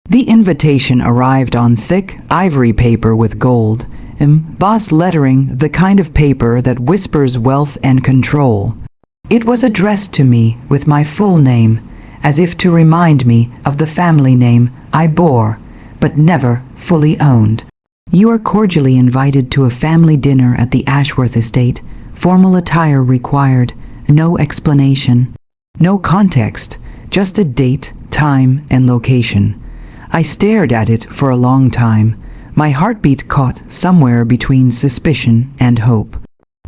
The invitation arrived on thick ivory paper with gold, embossed lettering, the kind of paper that whispers wealth and control. It was addressed to me with my full name, as if to remind me of the family name I bore, but never fully owned. You are cordially invited to a family dinner at the Ashworth estate. Formal attire required, no explanation, no context, just a date, time, and location. I stared at it for a long time, my heartbeat caught somewhere between suspicion and hope.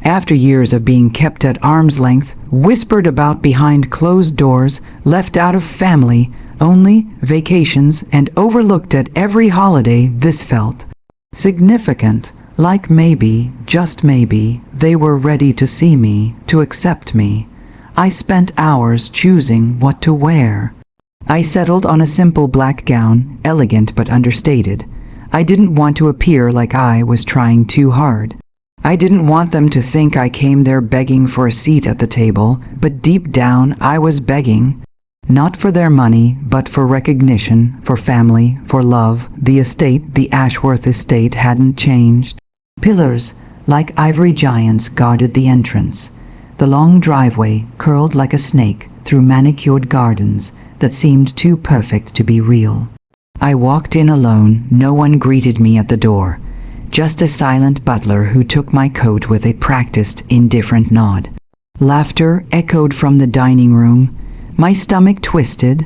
After years of being kept at arm's length, whispered about behind closed doors, left out of family, only vacations, and overlooked at every holiday, this felt significant, like maybe, just maybe, they were ready to see me, to accept me. I spent hours choosing what to wear. I settled on a simple black gown, elegant but understated. I didn't want to appear like I was trying too hard. I didn't want them to think I came there begging for a seat at the table, but deep down I was begging. Not for their money, but for recognition, for family, for love. The estate, the Ashworth estate, hadn't changed. Pillars, like ivory giants, guarded the entrance. The long driveway curled like a snake through manicured gardens that seemed too perfect to be real. I walked in alone. No one greeted me at the door. Just a silent butler who took my coat with a practiced, indifferent nod. Laughter echoed from the dining room. My stomach twisted.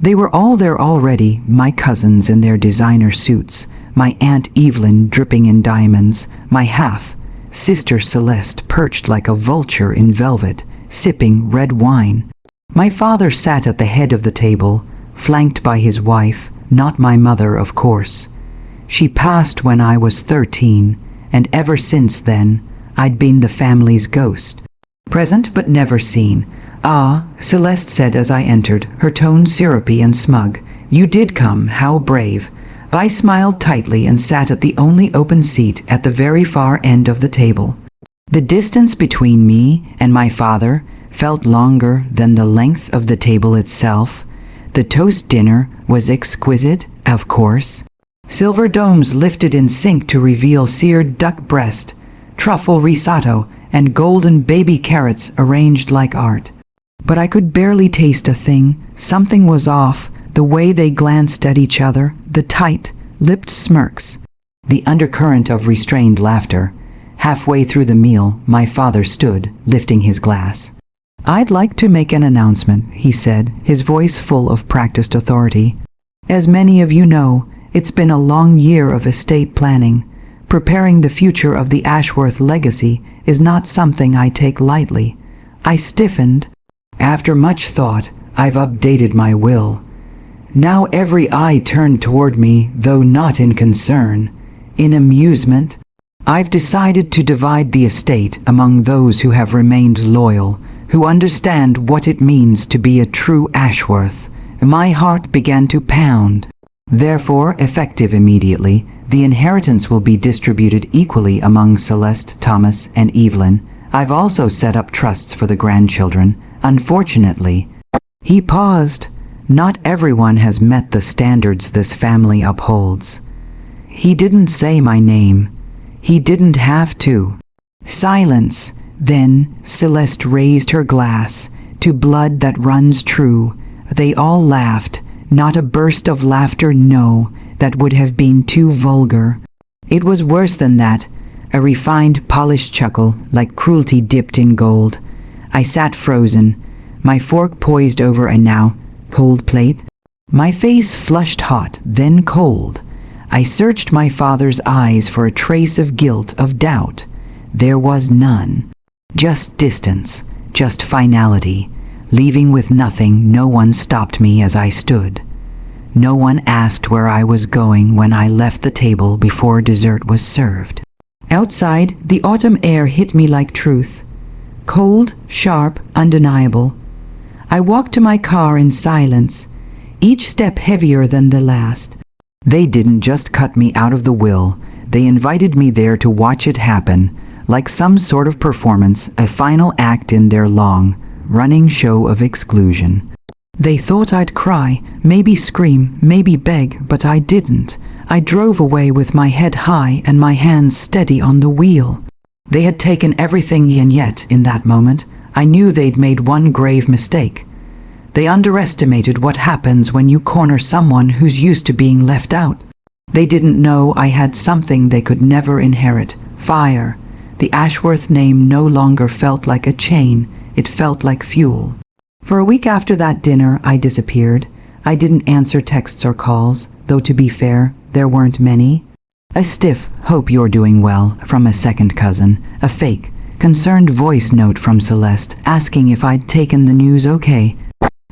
They were all there already, my cousins in their designer suits, my Aunt Evelyn dripping in diamonds, my half-sister Celeste perched like a vulture in velvet, sipping red wine. My father sat at the head of the table, flanked by his wife, not my mother, of course. She passed when I was 13, and ever since then, I'd been the family's ghost. Present but never seen. "Ah," Celeste said as I entered, her tone syrupy and smug. "You did come, how brave." I smiled tightly and sat at the only open seat at the very far end of the table. The distance between me and my father felt longer than the length of the table itself. The toast dinner was exquisite, of course. Silver domes lifted in sync to reveal seared duck breast, truffle risotto, and golden baby carrots arranged like art. But I could barely taste a thing. Something was off, the way they glanced at each other, the tight-lipped smirks, the undercurrent of restrained laughter. Halfway through the meal, my father stood, lifting his glass. "I'd like to make an announcement," he said, his voice full of practiced authority. "As many of you know, it's been a long year of estate planning. Preparing the future of the Ashworth legacy is not something I take lightly." I stiffened. "After much thought, I've updated my will." Now every eye turned toward me, though not in concern, in amusement. "I've decided to divide the estate among those who have remained loyal, who understand what it means to be a true Ashworth." My heart began to pound. "Therefore, effective immediately, the inheritance will be distributed equally among Celeste, Thomas, and Evelyn. I've also set up trusts for the grandchildren. Unfortunately," he paused, "not everyone has met the standards this family upholds." He didn't say my name. He didn't have to. Silence. Then Celeste raised her glass. "To blood that runs true." They all laughed. Not a burst of laughter, no, that would have been too vulgar. It was worse than that, a refined, polished chuckle, like cruelty dipped in gold. I sat frozen, my fork poised over a now cold plate. My face flushed hot, then cold. I searched my father's eyes for a trace of guilt, of doubt. There was none. Just distance, just finality. Leaving with nothing, no one stopped me as I stood. No one asked where I was going when I left the table before dessert was served. Outside, the autumn air hit me like truth. Cold, sharp, undeniable. I walked to my car in silence, each step heavier than the last. They didn't just cut me out of the will, they invited me there to watch it happen, like some sort of performance, a final act in their long, running show of exclusion. They thought I'd cry, maybe scream, maybe beg, but I didn't. I drove away with my head high and my hands steady on the wheel. They had taken everything, and yet, in that moment, I knew they'd made one grave mistake. They underestimated what happens when you corner someone who's used to being left out. They didn't know I had something they could never inherit: fire. The Ashworth name no longer felt like a chain, it felt like fuel. For a week after that dinner, I disappeared. I didn't answer texts or calls, though to be fair, there weren't many. A stiff "hope you're doing well" from a second cousin, a fake, concerned voice note from Celeste asking if I'd taken the news okay,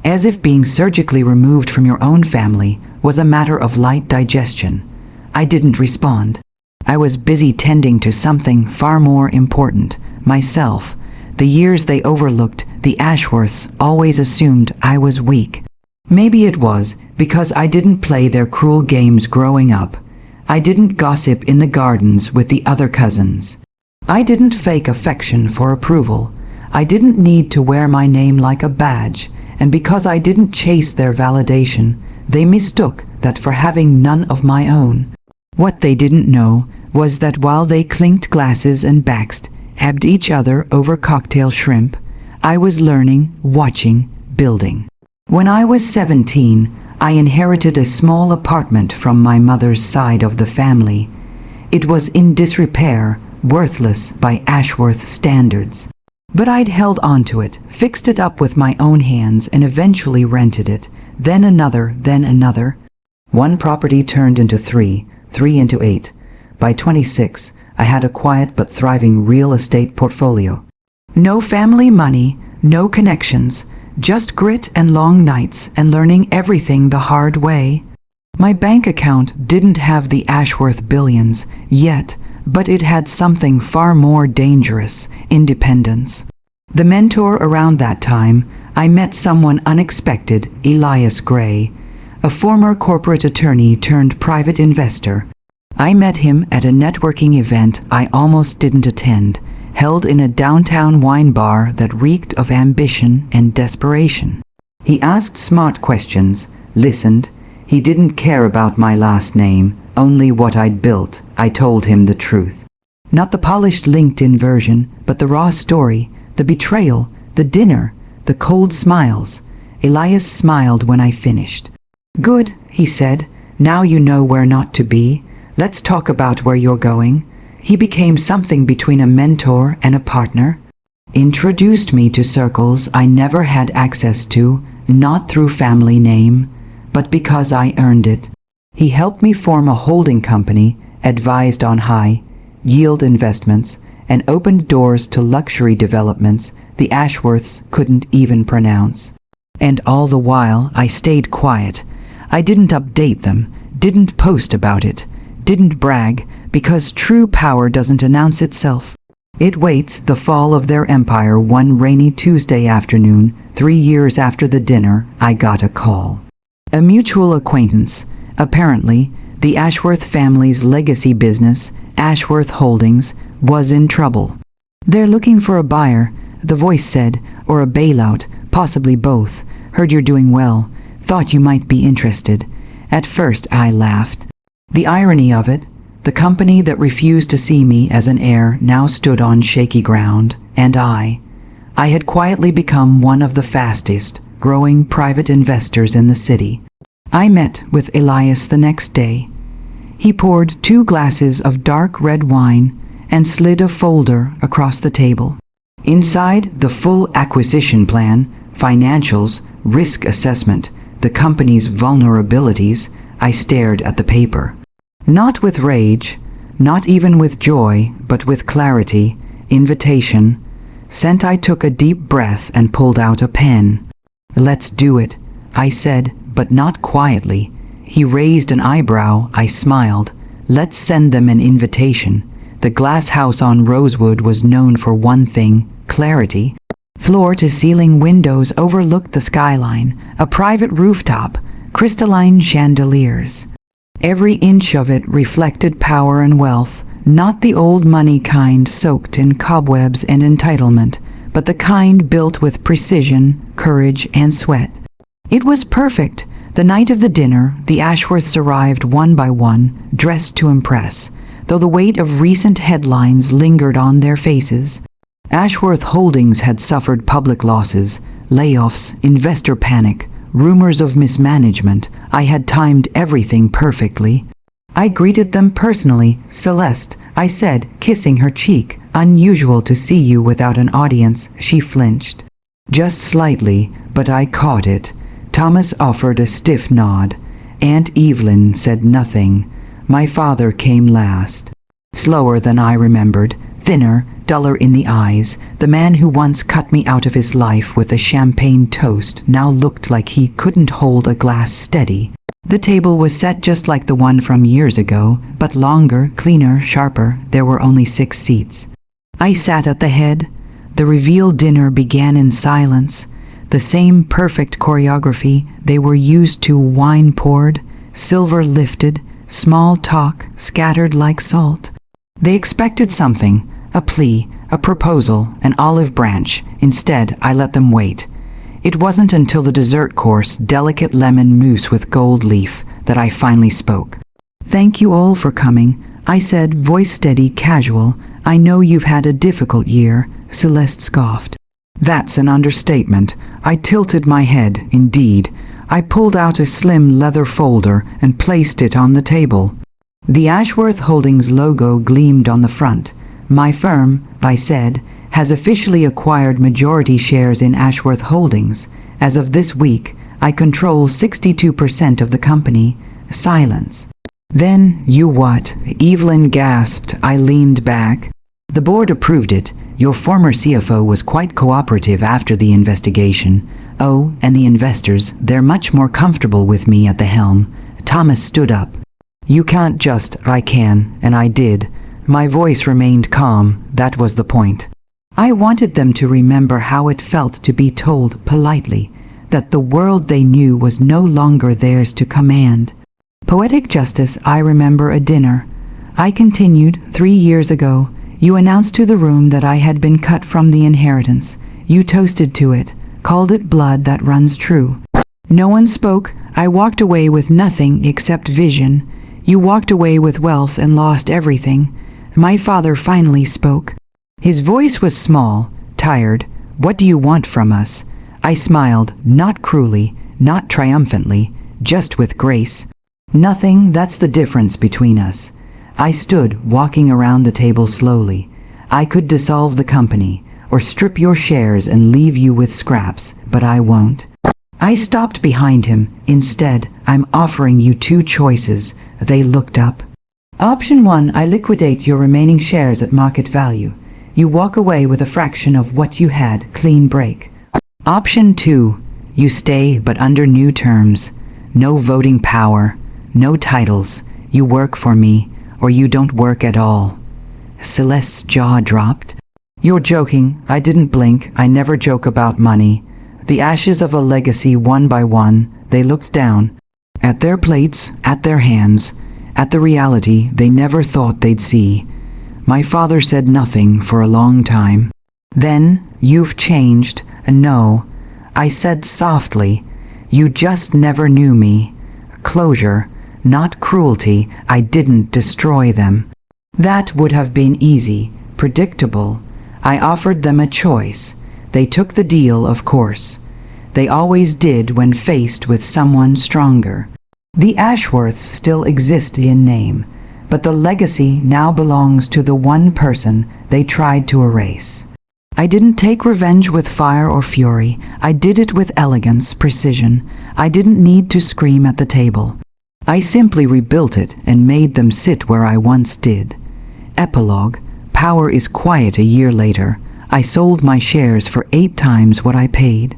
as if being surgically removed from your own family was a matter of light digestion. I didn't respond. I was busy tending to something far more important, myself. The years they overlooked, the Ashworths always assumed I was weak. Maybe it was because I didn't play their cruel games growing up. I didn't gossip in the gardens with the other cousins. I didn't fake affection for approval. I didn't need to wear my name like a badge, and because I didn't chase their validation, they mistook that for having none of my own. What they didn't know was that while they clinked glasses and backstabbed each other over cocktail shrimp, I was learning, watching, building. When I was 17, I inherited a small apartment from my mother's side of the family. It was in disrepair, worthless by Ashworth standards. But I'd held onto it, fixed it up with my own hands, and eventually rented it. Then another, then another. One property turned into three into 8. By 26, I had a quiet but thriving real estate portfolio. No family money, no connections, just grit and long nights and learning everything the hard way. My bank account didn't have the Ashworth billions yet, but it had something far more dangerous: independence. The mentor around that time, I met someone unexpected: Elias Gray, a former corporate attorney turned private investor. I met him at a networking event I almost didn't attend, held in a downtown wine bar that reeked of ambition and desperation. He asked smart questions, listened. He didn't care about my last name, only what I'd built. I told him the truth. Not the polished LinkedIn version, but the raw story, the betrayal, the dinner, the cold smiles. Elias smiled when I finished. "Good," he said. "Now you know where not to be. Let's talk about where you're going." He became something between a mentor and a partner. Introduced me to circles I never had access to, not through family name, but because I earned it. He helped me form a holding company, advised on high-yield investments, and opened doors to luxury developments the Ashworths couldn't even pronounce. And all the while, I stayed quiet. I didn't update them, didn't post about it, didn't brag, because true power doesn't announce itself. It waits. The fall of their empire. One rainy Tuesday afternoon, 3 years after the dinner, I got a call. A mutual acquaintance. Apparently, the Ashworth family's legacy business, Ashworth Holdings, was in trouble. "They're looking for a buyer," the voice said, "or a bailout, possibly both. Heard you're doing well. Thought you might be interested." At first, I laughed. The irony of it, the company that refused to see me as an heir now stood on shaky ground, and I had quietly become one of the fastest growing private investors in the city. I met with Elias the next day. He poured 2 glasses of dark red wine and slid a folder across the table. Inside, the full acquisition plan, financials, risk assessment, the company's vulnerabilities. I stared at the paper. Not with rage, not even with joy, but with clarity, invitation. Sent. I took a deep breath and pulled out a pen. "Let's do it," I said, but not quietly. He raised an eyebrow. I smiled. "Let's send them an invitation." The glass house on Rosewood was known for one thing: clarity. Floor-to-ceiling windows overlooked the skyline, a private rooftop, crystalline chandeliers. Every inch of it reflected power and wealth, not the old money kind soaked in cobwebs and entitlement, but the kind built with precision, courage, and sweat. It was perfect. The night of the dinner, the Ashworths arrived one by one, dressed to impress, though the weight of recent headlines lingered on their faces. Ashworth Holdings had suffered public losses, layoffs, investor panic, rumors of mismanagement. I had timed everything perfectly. I greeted them personally. "Celeste," I said, kissing her cheek. "Unusual to see you without an audience." She flinched. Just slightly, but I caught it. Thomas offered a stiff nod. Aunt Evelyn said nothing. My father came last. Slower than I remembered, thinner, duller in the eyes. The man who once cut me out of his life with a champagne toast now looked like he couldn't hold a glass steady. The table was set just like the one from years ago, but longer, cleaner, sharper. There were only 6 seats. I sat at the head. The reveal dinner began in silence. The same perfect choreography. They were used to: wine poured, silver lifted, small talk scattered like salt. They expected something, a plea, a proposal, an olive branch. Instead, I let them wait. It wasn't until the dessert course, delicate lemon mousse with gold leaf, that I finally spoke. "Thank you all for coming," I said, voice steady, casual. "I know you've had a difficult year." Celeste scoffed. "That's an understatement." I tilted my head. Indeed. I pulled out a slim leather folder and placed it on the table. The Ashworth Holdings logo gleamed on the front. "My firm," I said, "has officially acquired majority shares in Ashworth Holdings. As of this week, I control 62% of the company." Silence. "Then, you what?" Evelyn gasped. I leaned back. "The board approved it. Your former CFO was quite cooperative after the investigation. Oh, and the investors, they're much more comfortable with me at the helm." Thomas stood up. "You can't just." "I can, and I did." My voice remained calm. That was the point. I wanted them to remember how it felt to be told politely that the world they knew was no longer theirs to command. Poetic justice. I remember a dinner. I continued. 3 years ago, you announced to the room that I had been cut from the inheritance. You toasted to it, called it blood that runs true. No one spoke. I walked away with nothing except vision. You walked away with wealth and lost everything. My father finally spoke. His voice was small, tired. "What do you want from us?" I smiled, not cruelly, not triumphantly, just with grace. "Nothing. That's the difference between us." I stood, walking around the table slowly. "I could dissolve the company, or strip your shares and leave you with scraps, but I won't." I stopped behind him. "Instead, I'm offering you 2 choices." They looked up. "Option 1, I liquidate your remaining shares at market value. You walk away with a fraction of what you had, clean break. Option 2, you stay but under new terms. No voting power, no titles. You work for me, or you don't work at all." Celeste's jaw dropped. "You're joking." I didn't blink. I never joke about money. The ashes of a legacy, one by one. They looked down. At their plates, at their hands, at the reality they never thought they'd see. My father said nothing for a long time. Then, "You've changed." "No," I said softly. "You just never knew me." Closure, not cruelty. I didn't destroy them. That would have been easy, predictable. I offered them a choice. They took the deal, of course. They always did when faced with someone stronger. The Ashworths still exist in name, but the legacy now belongs to the one person they tried to erase. I didn't take revenge with fire or fury. I did it with elegance, precision. I didn't need to scream at the table. I simply rebuilt it and made them sit where I once did. Epilogue. Power is quiet. A year later, I sold my shares for 8 times what I paid.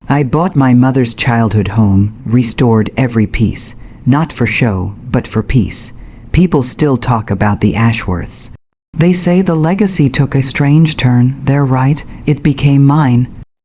I bought my mother's childhood home, restored every piece, not for show, but for peace. People still talk about the Ashworths. They say the legacy took a strange turn. They're right. It became mine.